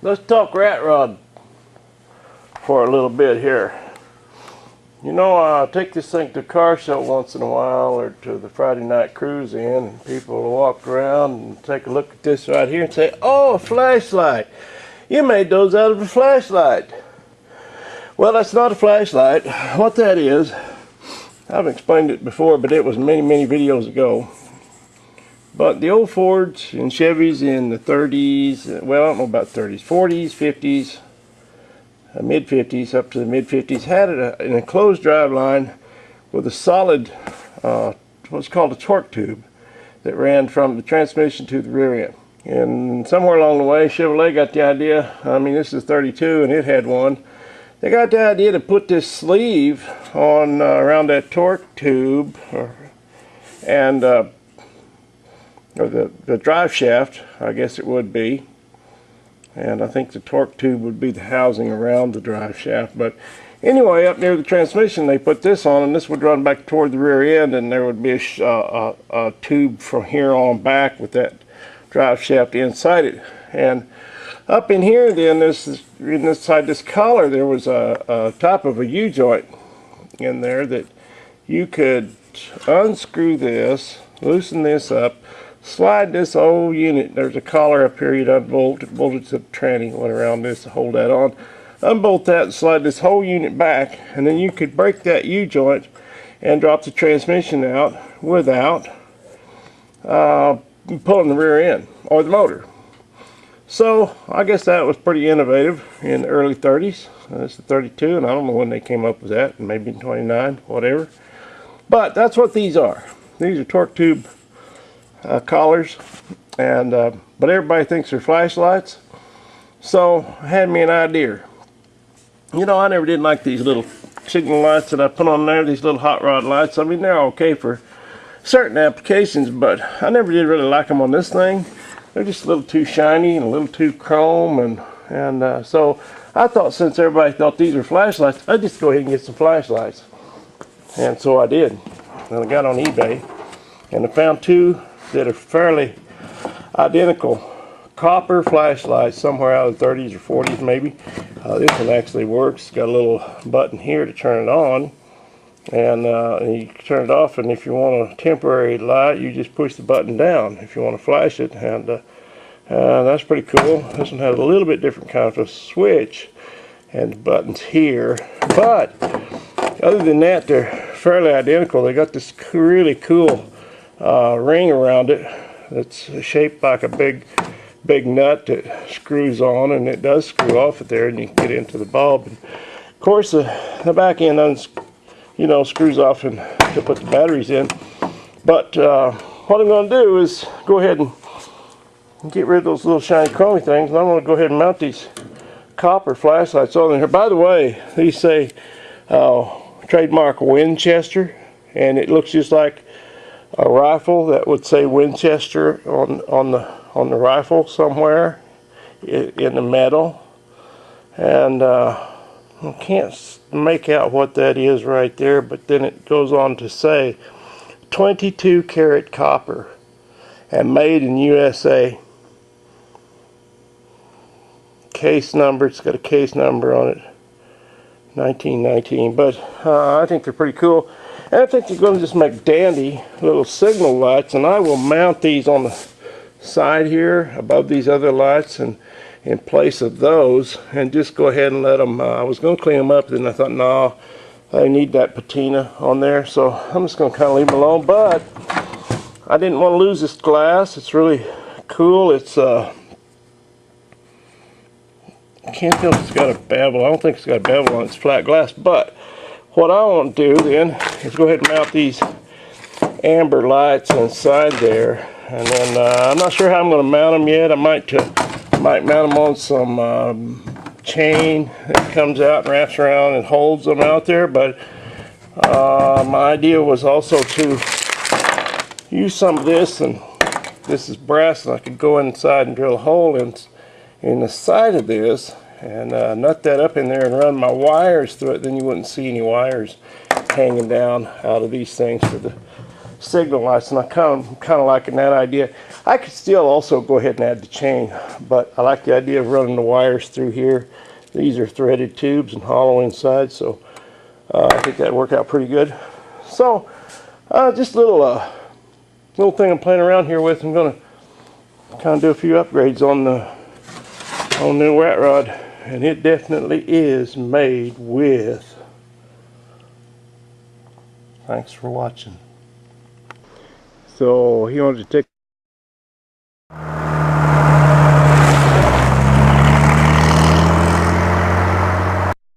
Let's talk rat rod for a little bit here. You know, I take this thing to the car show once in a while, or to the Friday night cruise in, and people will walk around and take a look at this right here and say, "Oh, a flashlight. You made those out of a flashlight." Well, that's not a flashlight. What that is, I've explained it before, but it was many videos ago. But the old Fords and Chevys in the 30s, well, I don't know about 30s, 40s, 50s, mid-50s, up to the mid-50s, had an enclosed drive line with a solid, what's called a torque tube that ran from the transmission to the rear end. And somewhere along the way, Chevrolet got the idea, I mean, this is 32 and it had one, they got the idea to put this sleeve on around that torque tube, or the drive shaft, I guess it would be. And I think the torque tube would be the housing around the drive shaft. But anyway, up near the transmission, they put this on, and this would run back toward the rear end, and there would be a tube from here on back with that drive shaft inside it. And up in here, then, inside this collar, there was a top of a U-joint in there that you could unscrew this, loosen this up, slide this old unit. There's a collar up here. You'd unbolt it, bolt it to the tranny, went around this to hold that on. Unbolt that and slide this whole unit back, and then you could break that U-joint and drop the transmission out without pulling the rear end or the motor. So I guess that was pretty innovative in the early 30s. It's the 32, and I don't know when they came up with that, maybe in 29, whatever. But that's what these are. These are torque tube collars, and but everybody thinks they're flashlights. So I had me an idea. You know, I never did like these little signal lights that I put on there, these little hot rod lights. I mean, they're okay for certain applications, but I never did really like them on this thing. They're just a little too shiny and a little too chrome, and so I thought, since everybody thought these were flashlights, I'd just go ahead and get some flashlights. And so I did. And I got on eBay and I found two that are fairly identical copper flashlights, somewhere out of the 30s or 40s maybe. This one actually works. It's got a little button here to turn it on, and you can turn it off, and if you want a temporary light, you just push the button down if you want to flash it, and that's pretty cool. This one has a little bit different kind of a switch, and the button's here, but other than that, they're fairly identical. They got this really cool ring around it that's shaped like a big nut that screws on, and it does screw off it there, and you can get into the bulb. And of course, the back end screws off and to put the batteries in. But what I'm going to do is go ahead and get rid of those little shiny chromey things, and I'm going to go ahead and mount these copper flashlights on here. By the way, these say trademark Winchester, and it looks just like a rifle that would say Winchester on the rifle somewhere in the metal, and I can't make out what that is right there, but then it goes on to say 22 karat copper and made in USA. Case number, it's got a case number on it, 1919. But I think they're pretty cool, and I think they're going to just make dandy little signal lights, and I will mount these on the side here above these other lights and in place of those, and just go ahead and let them, I was going to clean them up, then I thought, no, I need that patina on there, so I'm just going to kind of leave them alone. But I didn't want to lose this glass. It's really cool. It's I can't tell if it's got a bevel. I don't think it's got a bevel on it. It's flat glass. But what I want to do then is go ahead and mount these amber lights inside there, and then I'm not sure how I'm going to mount them yet. I might mount them on some chain that comes out and wraps around and holds them out there. But my idea was also to use some of this, and this is brass, and I could go inside and drill a hole in the side of this and nut that up in there and run my wires through it. Then you wouldn't see any wires hanging down out of these things for the signal lights, and I'm kind of liking that idea. I could still also go ahead and add the chain, but I like the idea of running the wires through here. These are threaded tubes and hollow inside, so I think that'd work out pretty good. So just a little thing I'm playing around here with. I'm going to kind of do a few upgrades on the rat rod, and it definitely is made with. Thanks for watching. So he wanted to take